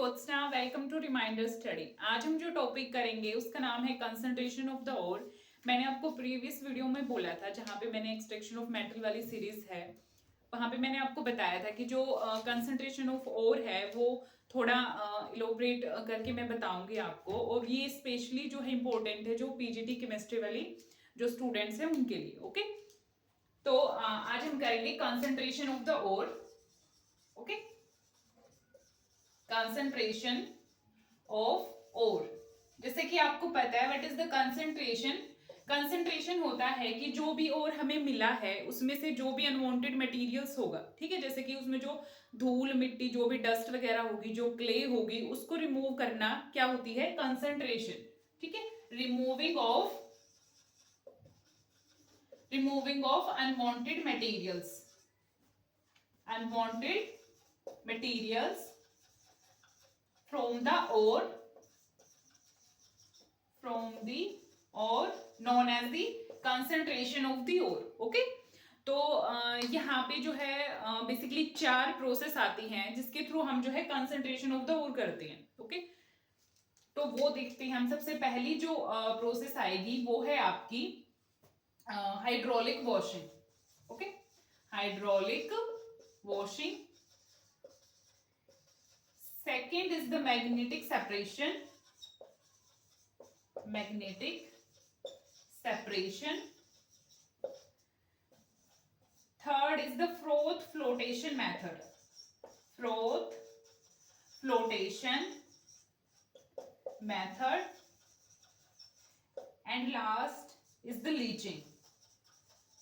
Jyotsna, welcome to reminder study. आज हम जो टॉपिक करेंगे उसका नाम है कंसंट्रेशन ऑफ द ओर। मैंने आपको प्रीवियस वीडियो में बोला था, जहां पे मैंने एक्सट्रैक्शन ऑफ मेटल वाली सीरीज है, वहां पे मैंने आपको बताया था कि जो कंसंट्रेशन ऑफ ओर है वो थोड़ा इलोबरेट करके मैं बताऊंगी आपको, और ये स्पेशली जो है इम्पोर्टेंट है जो पीजीटी केमिस्ट्री वाली जो स्टूडेंट्स हैं उनके लिए। ओके, तो आज हम करेंगे concentration of the ore. Okay, concentration of ore. जैसे कि आपको पता है what is the concentration. Concentration होता है कि जो भी ओर हमें मिला है उसमें से जो भी अनवांटेड मटेरियल्स होगा, ठीक है, जैसे कि उसमें जो धूल मिट्टी जो भी डस्ट वगैरह होगी, जो क्ले होगी, उसको रिमूव करना क्या होती है, कंसंट्रेशन। ठीक है, removing of unwanted materials from the ore known as the concentration of the ore. Okay, तो यहाँ पे जो है बेसिकली 4 प्रोसेस आती हैं जिसके थ्रू हम जो है कंसंट्रेशन ऑफ द ओर करते हैं। ओके, तो वो देखते हैं हम। सबसे पहली जो प्रोसेस आएगी वो है आपकी hydraulic washing. Okay, hydraulic washing. Second is the magnetic separation. Third is the froth flotation method. And last is the leaching.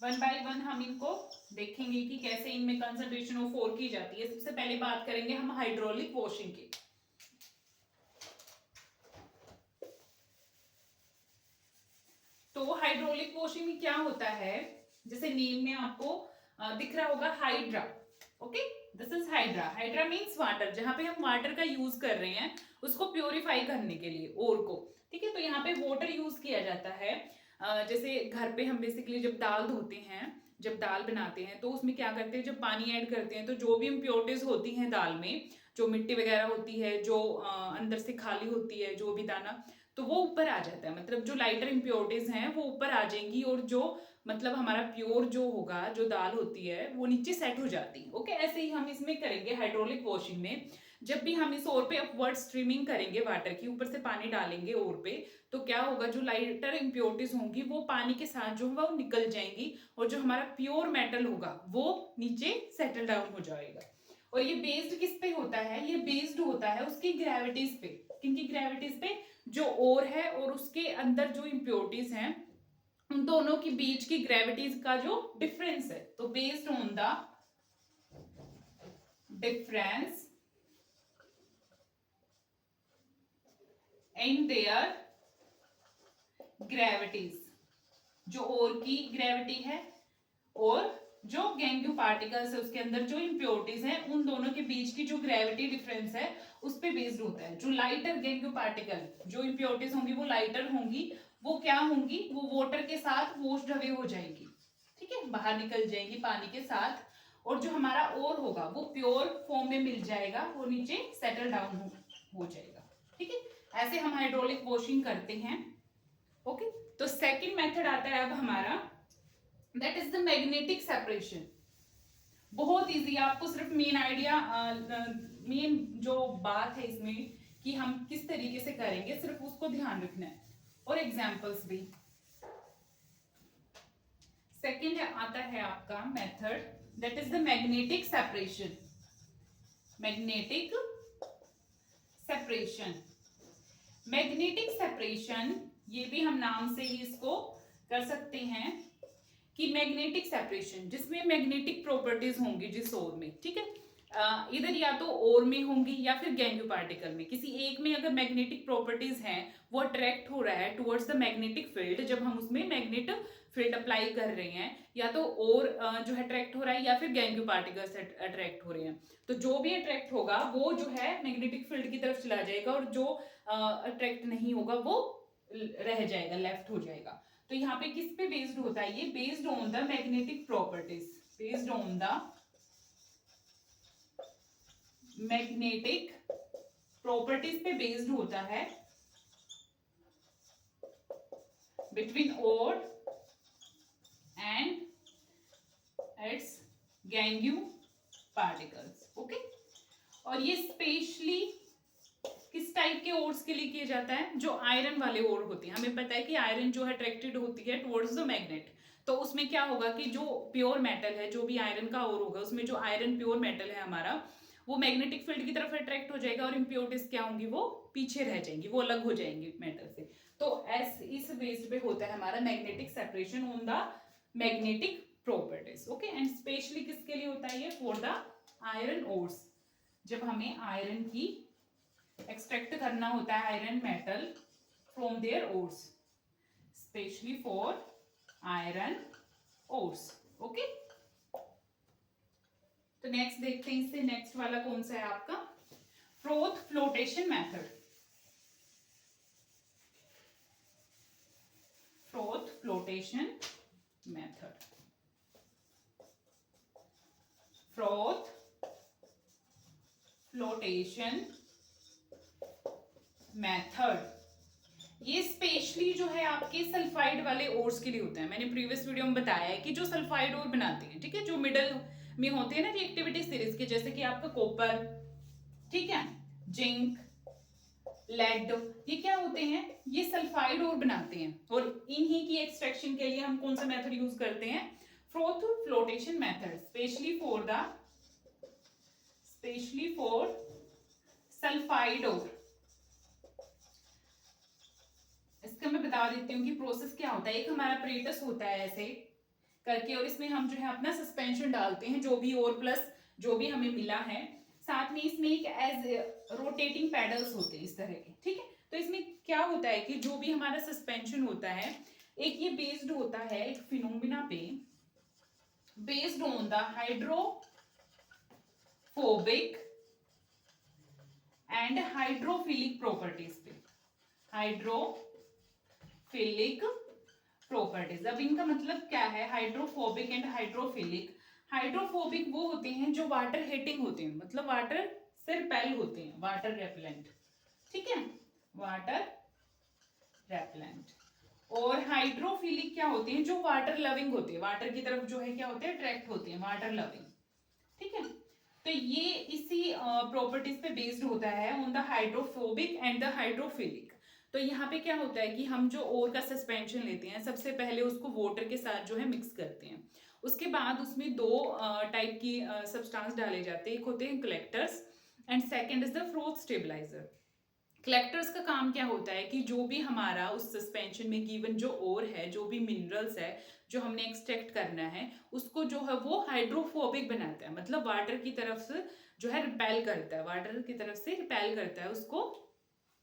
One by one हम इनको देखेंगे कि कैसे इनमें कंसंट्रेशन ऑफ ओर की जाती है। सबसे पहले बात करेंगे हम हाइड्रोलिक वॉशिंग की। तो हाइड्रोलिक वॉशिंग में क्या होता है, जैसे नेम में आपको दिख रहा होगा hydra. Okay, this is hydra. Hydra means water, जहां पे हम वाटर का यूज कर रहे हैं उसको प्योरीफाई करने के लिए ओर को। ठीक है, तो यहाँ पे वाटर यूज किया जाता है। जैसे घर पे हम बेसिकली जब दाल धोते हैं, जब दाल बनाते हैं, तो उसमें क्या करते हैं, जब पानी ऐड करते हैं तो जो भी इम्प्योरिटीज होती हैं दाल में, जो मिट्टी वगैरह होती है, जो अंदर से खाली होती है जो भी दाना, तो वो ऊपर आ जाता है। मतलब जो लाइटर इम्प्योरिटीज हैं वो ऊपर आ जाएंगी, और जो मतलब हमारा प्योर जो होगा, जो दाल होती है, वो नीचे सेट हो जाती है। ओके, ऐसे ही हम इसमें करेंगे हाइड्रोलिक वॉशिंग में। जब भी हम इस ओर पे अपवर्ड स्ट्रीमिंग करेंगे वाटर की, ऊपर से पानी डालेंगे ओर पे, तो क्या होगा, जो लाइटर इम्प्योरिटीज होंगी वो पानी के साथ जो होगा वो निकल जाएंगी, और जो हमारा प्योर मेटल होगा वो नीचे सेटल डाउन हो जाएगा। और ये बेस्ड किस पे होता है, ये बेस्ड होता है उसकी ग्रेविटीज पे। किनकी ग्रेविटीज पे, जो ओर है और उसके अंदर जो इम्प्योरिटीज हैं उन दोनों के बीच की ग्रेविटीज का जो डिफरेंस है। तो based on the difference in their gravities, जो ओर की ग्रेविटी है और जो गैंग्यू पार्टिकल्स है उसके अंदर जो इम्प्योरिटीज हैं, उन दोनों के बीच की जो ग्रेविटी डिफरेंस है उस पे बेस्ड होता है। जो लाइटर गैंग्यू पार्टिकल, जो इम्प्योरिटीज होंगी वो लाइटर होंगी, वो क्या होंगी, वो वाटर के साथ वॉश्ड अवे हो जाएंगी। ठीक है, बाहर निकल जाएंगी पानी के साथ, और जो हमारा ओर होगा वो प्योर फॉर्म में मिल जाएगा, वो नीचे सेटल डाउन हो जाएगा। ठीक है, ऐसे हम हाइड्रोलिक वॉशिंग करते हैं। ओके, तो सेकेंड मेथड आता है अब हमारा, that is the magnetic separation. बहुत इजी, आपको सिर्फ मेन आइडिया, मेन जो बात है इसमें कि हम किस तरीके से करेंगे, सिर्फ उसको ध्यान रखना है, और एग्जांपल्स भी। सेकंड आता है आपका method, that is the magnetic separation. Magnetic separation, ये भी हम नाम से ही इसको कर सकते हैं कि मैग्नेटिक सेपरेशन, जिसमें मैग्नेटिक प्रॉपर्टीज होंगी जिस ओर में। ठीक है, इधर या तो ओर में होंगी या फिर गैंग्यू पार्टिकल में, किसी एक में अगर मैग्नेटिक प्रॉपर्टीज हैं, वो अट्रैक्ट हो रहा है टुवर्ड्स द मैग्नेटिक फील्ड, जब हम उसमें मैग्नेटिक फील्ड अप्लाई कर रहे हैं, या तो और जो है अट्रैक्ट हो रहा है या फिर गैंग्यू पार्टिकल से अट्रैक्ट हो रहे हैं, तो जो भी अट्रैक्ट होगा वो जो है मैग्नेटिक फील्ड की तरफ चला जाएगा, और जो अट्रैक्ट नहीं होगा वो रह जाएगा, लेफ्ट हो जाएगा। तो यहाँ पे किस पे बेस्ड होता है, ये based on the magnetic properties, based on the magnetic properties पे बेस्ड होता है between ore and its gangue particles. Okay, और ये स्पेशली किस टाइप के ओर्स के लिए किया जाता है? जो आयरन वाले ओर होते हैं। हमें पता है कि आयरन जो है अट्रैक्टेड होती है टुवर्ड्स द मैग्नेट, तो उसमें क्या होगा कि जो प्योर मेटल है, जो भी आयरन का ओर होगा, उसमें जो आयरन प्योर मेटल है हमारा, वो मैग्नेटिक फील्ड की तरफ अट्रैक्ट हो जाएगा और इम्प्योरिटीज क्या होंगी, वो पीछे रह जाएंगी, वो अलग हो जाएंगी मेटल से। तो इस बेस पे होता है हमारा magnetic separation on the magnetic properties. Okay, and specially किसके लिए होता है ये? For the iron ores. जब हमें आयरन की एक्सट्रैक्ट करना होता है iron metal from there ores, specially for iron ores. Okay, तो नेक्स्ट देखते हैं, इससे नेक्स्ट वाला कौन सा है आपका? Froth flotation method. Froth flotation method, froth flotation method, ये स्पेशली जो है आपके सल्फाइड वाले ओर्स के लिए होता है। मैंने प्रीवियस वीडियो में बताया है कि जो सल्फाइड ओर बनाते हैं, ठीक है, जो मिडल में होते हैं ना रिएक्टिविटी सीरीज के, जैसे कि आपका कॉपर, ठीक है, जिंक, लेड, ये क्या होते हैं? ये सल्फाइड ओर बनाते हैं, और इन्हीं की एक्सट्रैक्शन के लिए हम कौन सा मेथड यूज करते हैं? Froth flotation method, specially for sulphide ore. इसका मैं बता देती हूँ कि प्रोसेस क्या होता है। एक हमारा अपरेटस होता है ऐसे करके, और इसमें हम जो है अपना सस्पेंशन डालते हैं, जो भी और प्लस जो भी हमें मिला है। साथ में इसमें एक एज रोटेटिंग पैडल्स होते हैं इस तरह के, ठीक है। तो इसमें क्या होता है कि जो भी हमारा सस्पेंशन होता है, एक ये बेस्ड होता है एक फिनोमिना पे, based on the hydrophobic and hydrophilic properties पे, हाइड्रोफिलिक प्रॉपर्टीज। अब इनका मतलब क्या है? Hydrophobic and hydrophilic. हाइड्रोफोबिक वो होते हैं जो वाटर हिटिंग होते हैं, मतलब वाटर से रिपेल होते हैं, वाटर रेपेलेंट, ठीक है, वाटर रेपेलेंट। और हाइड्रोफिलिक क्या होते हैं? जो वाटर लविंग होते हैं, वाटर की तरफ जो है क्या होते हैं? अट्रैक्ट होते हैं, वाटर लविंग, ठीक है। तो ये इसी प्रॉपर्टीज पे बेस्ड होता है on the hydrophobic and the hydrophilic. तो यहाँ पे क्या होता है कि हम जो ओर का सस्पेंशन लेते हैं, सबसे पहले उसको वाटर के साथ जो है मिक्स करते हैं। उसके बाद उसमें दो टाइप की सब्सटेंस डाले जाते हैं, एक होते हैं collectors and second is the froth stabiliser. Collectors का काम क्या होता है कि जो भी हमारा उस सस्पेंशन में गिवन जो ओर है, जो भी मिनरल्स है जो हमने एक्सट्रैक्ट करना है, उसको जो है वो हाइड्रोफोबिक बनाता है, मतलब वाटर की तरफ से जो है रिपेल करता है, वाटर की तरफ से रिपेल करता है, उसको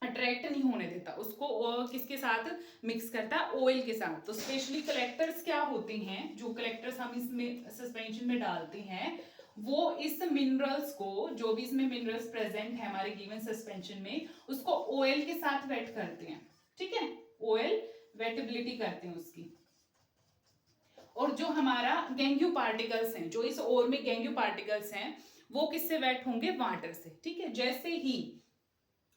अट्रैक्ट नहीं होने देता, उसको किसके साथ मिक्स करता है? ऑयल के साथ। तो स्पेशली कलेक्टर्स क्या होते हैं? जो कलेक्टर्स हम इसमें सस्पेंशन में डालते हैं, वो इस मिनरल्स को, जो भी इसमें मिनरल्स प्रेजेंट है हमारे गिवन सस्पेंशन में, उसको ऑयल के साथ वेट करते हैं, ठीक है, ऑयल वेटेबिलिटी करते हैं उसकी। और जो हमारा गैंग्यू पार्टिकल्स हैं, जो इस ओर में गैंग्यू पार्टिकल्स हैं, वो किससे वेट होंगे? वाटर से, ठीक है। जैसे ही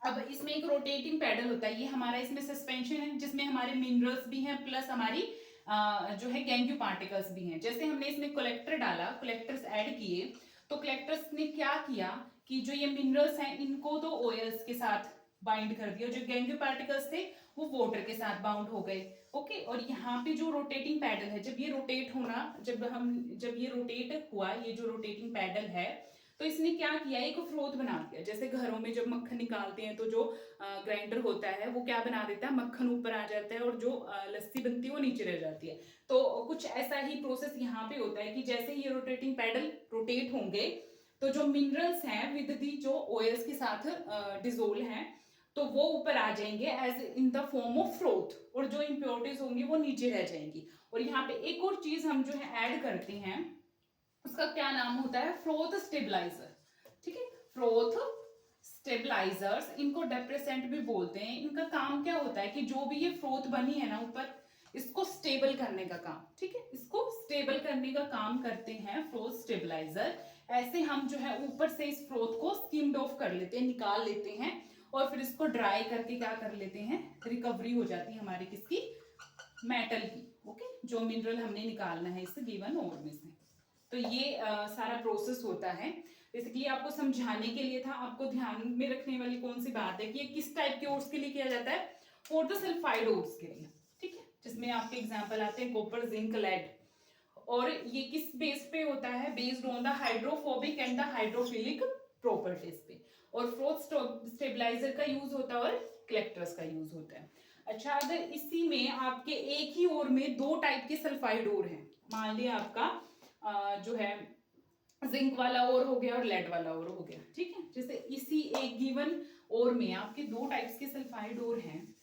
अब इसमें एक रोटेटिंग पैडल होता है, ये हमारा इसमें सस्पेंशन है जिसमें हमारे मिनरल्स भी हैं प्लस हमारी जो है गैंग्यू पार्टिकल्स भी हैं। जैसे हमने इसमें कलेक्टर डाला, कलेक्टर्स ऐड किए, तो कलेक्टर्स ने क्या किया कि जो ये मिनरल्स हैं इनको तो ऑयल्स के साथ बाइंड कर दिया, जो गैंग्यू पार्टिकल्स थे वो वाटर के साथ बाउंड हो गए। ओके, और यहाँ पे जो रोटेटिंग पैडल है, जब ये रोटेट हुआ, ये जो रोटेटिंग पैडल है, तो इसने क्या किया? एक फ्रोथ बना दिया। जैसे घरों में जब मक्खन निकालते हैं तो जो ग्राइंडर होता है वो क्या बना देता है? मक्खन ऊपर आ जाता है और जो लस्सी बनती है वो नीचे रह जाती है। तो कुछ ऐसा ही प्रोसेस यहाँ पे होता है कि जैसे ये रोटेटिंग पैडल रोटेट होंगे, तो जो मिनरल्स हैं विद दी जो ऑयल्स के साथ डिजोल्व हैं, तो वो ऊपर आ जाएंगे as in the form of froth, और जो इम्प्योरिटीज होंगी वो नीचे रह जाएंगी। और यहाँ पे एक और चीज हम जो है ऐड करते हैं, उसका क्या नाम होता है? फ्रोथ स्टेबलाइजर, ठीक है। फ्रोथ स्टेबलाइजर्स, इनको डेप्रेसेंट भी बोलते हैं। इनका काम क्या होता है कि जो भी ये फ्रोथ बनी है ना ऊपर, इसको स्टेबल करने का काम, ठीक है, इसको स्टेबल करने का काम करते हैं फ्रोथ स्टेबलाइजर। ऐसे हम जो है ऊपर से इस फ्रोथ को स्किम्ड ऑफ कर लेते हैं, निकाल लेते हैं, और फिर इसको ड्राई करके क्या कर लेते हैं, रिकवरी हो जाती है हमारी किसकी, मेटल की। ओके, जो मिनरल हमने निकालना है इस गिवन ओर में से। तो ये सारा प्रोसेस होता है। बेसिकली आपको समझाने के लिए था, आपको ध्यान में रखने वाली कौन सी बात है कि ये किस टाइप के ओर्स के लिए किया जाता है, फॉर द सल्फाइड ओर्स के लिए, ठीक है, जिसमें आपके एग्जांपल आते हैं कॉपर, जिंक, लेड। और ये किस बेस पे होता है, based on the hydrophobic and the hydrophilic properties पे। और फ्रोथ स्टेबलाइजर का यूज होता है और कलेक्टर्स का यूज होता है। अच्छा, अगर इसी में आपके एक ही ओर में दो टाइप के सल्फाइड ओर हैं, मान लिया आपका जो है जिंक वाला ओर हो गया और लेड वाला ओर हो गया, ठीक है, जैसे इसी एक गिवन ओर में आपके दो टाइप्स के सल्फाइड ओर हैं,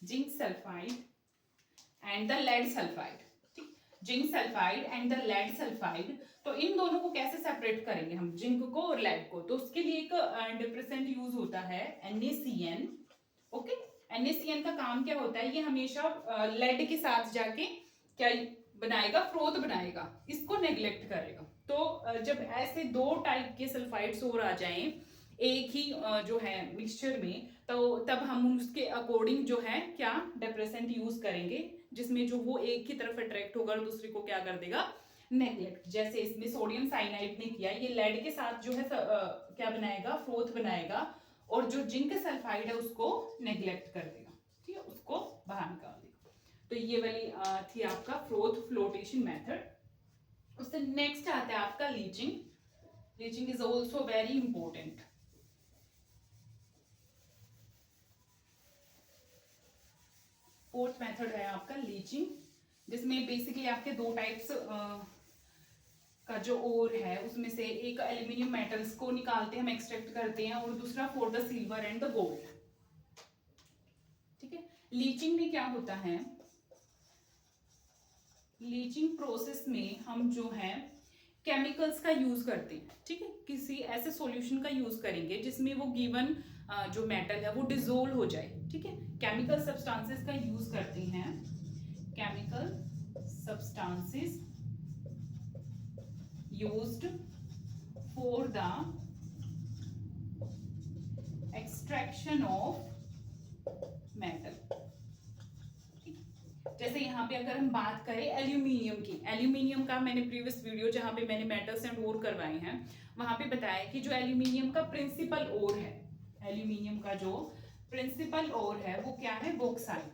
zinc sulphide and the lead sulphide, ठीक, zinc sulphide and the lead sulphide. तो इन दोनों को कैसे सेपरेट करेंगे हम, जिंक को और लेड को, तो उसके लिए एक डिप्रेसेंट यूज होता है NaCN। ओके, NaCN का काम क्या होता है, ये हमेशा लेड के साथ जाके क्या बनाएगा, फ्रोथ बनाएगा, इसको नेग्लेक्ट करेगा। तो जब ऐसे दो टाइप के सल्फाइड्स और आ जाएं एक ही जो है मिक्सचर में, तो तब हम उसके अकॉर्डिंग जो है क्या डिप्रेसेंट यूज करेंगे, जिसमें जो वो एक की तरफ अट्रैक्ट होगा और दूसरे को क्या कर देगा, नेग्लेक्ट। जैसे इसमें सोडियम साइनाइड ने किया, ये लेड के साथ जो है क्या बनाएगा, फ्रोथ बनाएगा, और जो जिंक सल्फाइड है उसको नेग्लेक्ट कर देगा, ठीक है, उसको बाहर निकाल देगा। तो ये वाली थी आपका फ्रोथ फ्लोटेशन मेथड। उससे नेक्स्ट आता है आपका leaching. Leaching is also very important. Fourth method है आपका लीचिंग, जिसमें बेसिकली आपके दो टाइप्स का जो ओर है उसमें से एक एल्यूमिनियम मेटल्स को निकालते हैं, हम एक्सट्रैक्ट करते हैं, और दूसरा for the silver and the gold, ठीक है। लीचिंग में क्या होता है, लीचिंग प्रोसेस में हम जो है केमिकल्स का यूज करते हैं, ठीक है, किसी ऐसे सॉल्यूशन का यूज करेंगे जिसमें वो गिवन जो मेटल है वो डिसोल्व हो जाए, ठीक है। केमिकल सब्सटेंसेस का यूज करते हैं, chemical substances used for the extraction of metal. जैसे यहाँ पे अगर हम बात करें एल्यूमिनियम की, एल्यूमिनियम का मैंने प्रीवियस वीडियो जहाँ पे मैंने मेटल्स एंड ओर करवाए हैं वहां पे बताया कि जो एल्यूमिनियम का प्रिंसिपल ओर है, एल्यूमिनियम का जो प्रिंसिपल ओर है वो क्या है, बॉक्साइट,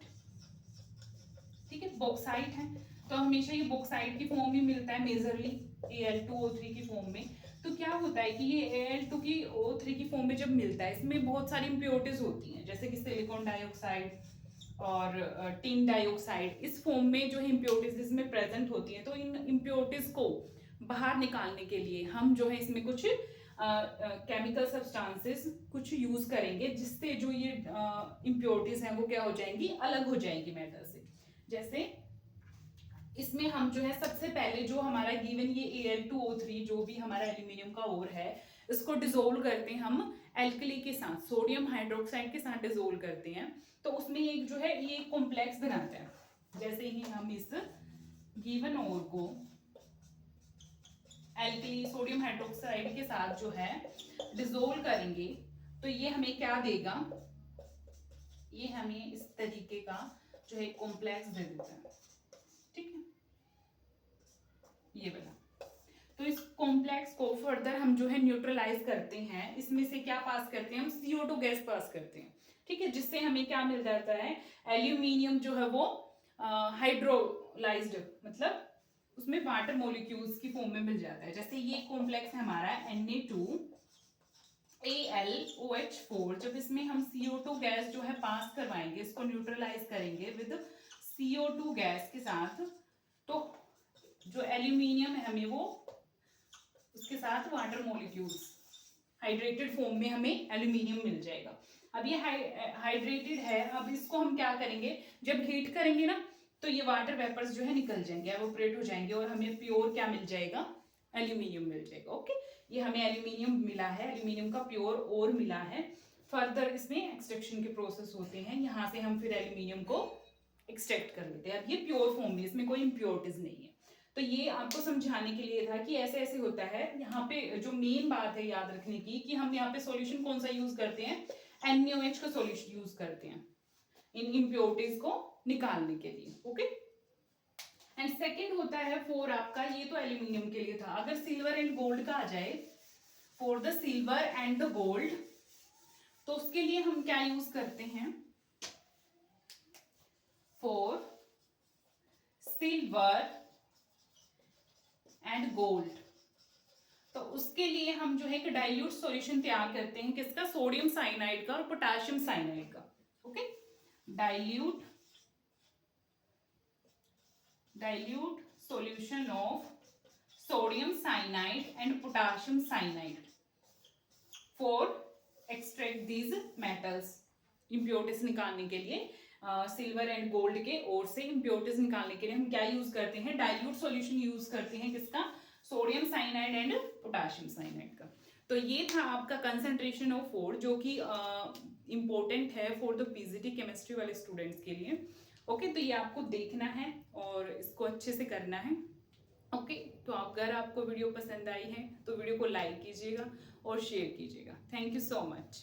ठीक है, बॉक्साइट है। तो हमेशा ये बॉक्साइट की फॉर्म में मिलता है, मेजरली Al2O3 की फॉर्म में। तो क्या होता है कि ये Al2O3 की फॉर्म में जब मिलता है, इसमें बहुत सारी इंप्योरिटीज होती हैं, जैसे कि सिलिकॉन डाइऑक्साइड और टिन डाइऑक्साइड, इस फॉर्म में जो है इंप्योरिटीज इसमें प्रेजेंट होती हैं। तो इन इंप्योरिटीज को बाहर निकालने के लिए हम जो है इसमें कुछ केमिकल सब्सटेंसेस कुछ यूज करेंगे, जिससे जो ये इंप्योरिटीज हैं वो क्या हो जाएंगी, अलग हो जाएंगी मेटल से। जैसे इसमें हम जो है सबसे पहले जो हमारा गिवन ये Al2O3 जो भी हमारा एल्यूमिनियम का ओर है, इसको डिसोल्व करते हैं हम एल्कली के साथ, सोडियम हाइड्रोक्साइड के साथ डिसोल्व करते हैं। तो उसमें एक जो है ये कॉम्प्लेक्स बनाते हैं। जैसे ही हम इस गिवन ओर को एल्कली सोडियम हाइड्रोक्साइड के साथ जो है डिसोल्व करेंगे, तो ये हमें क्या देगा, ये हमें इस तरीके का जो है कॉम्प्लेक्स दे देता है, ठीक है, ये वाला। तो इस कॉम्प्लेक्स को फर्दर हम जो है न्यूट्रलाइज करते हैं, इसमें से क्या पास करते हैं हम, CO2 गैस पास करते हैं, ठीक है, जिससे हमें क्या मिल जाता है, एल्यूमिनियम जो है वो हाइड्रोलाइज्ड, मतलब उसमें वाटर मॉलिक्यूल्स की फॉर्म में मिल जाता है। जैसे ये कॉम्प्लेक्स है हमारा Na2AlOH4, जब इसमें हम CO2 गैस जो है पास करवाएंगे, इसको न्यूट्रलाइज करेंगे विद CO2 गैस के साथ, तो जो एल्यूमिनियम है हमें वो उसके साथ वाटर मॉलिक्यूल्स हाइड्रेटेड फॉर्म में हमें एल्यूमिनियम मिल जाएगा। अब ये हाइड्रेटेड है, अब इसको हम क्या करेंगे, जब हीट करेंगे ना तो ये वाटर वेपर्स जो है निकल जाएंगे, एवोपरेट हो जाएंगे, और हमें प्योर क्या मिल जाएगा, एल्यूमिनियम मिल जाएगा। ओके, ये हमें एल्यूमिनियम मिला है, एल्यूमिनियम का प्योर ओर मिला है। फर्दर इसमें एक्सट्रैक्शन के प्रोसेस होते हैं, यहाँ से हम फिर एल्यूमिनियम को एक्सट्रैक्ट कर लेते हैं। अब ये प्योर फॉर्म में, इसमें कोई इम्प्योरिटीज नहीं है। तो ये आपको समझाने के लिए था कि ऐसे ऐसे होता है। यहाँ पे जो मेन बात है याद रखने की कि हम यहाँ पे सॉल्यूशन कौन सा यूज करते हैं, NaOH का सॉल्यूशन यूज करते हैं इन इम्प्योरिटीज को निकालने के लिए। ओके, एंड सेकेंड होता है 4 आपका, ये तो एल्यूमिनियम के लिए था। अगर सिल्वर एंड गोल्ड का आ जाए, for the silver and the gold, तो उसके लिए हम क्या यूज करते हैं, फॉर सिल्वर एंड गोल्ड, तो उसके लिए हम जो है एक डाइल्यूट सॉल्यूशन तैयार करते हैं, किसका, सोडियम साइनाइड का और पोटेशियम साइनाइड का। Okay, dilute solution of sodium cyanide and potassium cyanide for extract these metals, impurities निकालने के लिए, सिल्वर एंड गोल्ड के और से impurities निकालने के लिए हम क्या यूज करते हैं, डाइल्यूट सॉल्यूशन यूज करते हैं, किसका, sodium cyanide and potassium cyanide का। तो ये था आपका कंसंट्रेशन ऑफ 4, जो कि इंपॉर्टेंट है फॉर द पीजीटी केमिस्ट्री वाले स्टूडेंट्स के लिए। ओके, तो ये आपको देखना है और इसको अच्छे से करना है। ओके, तो अगर आपको वीडियो पसंद आई है तो वीडियो को लाइक कीजिएगा और शेयर कीजिएगा। Thank you so much.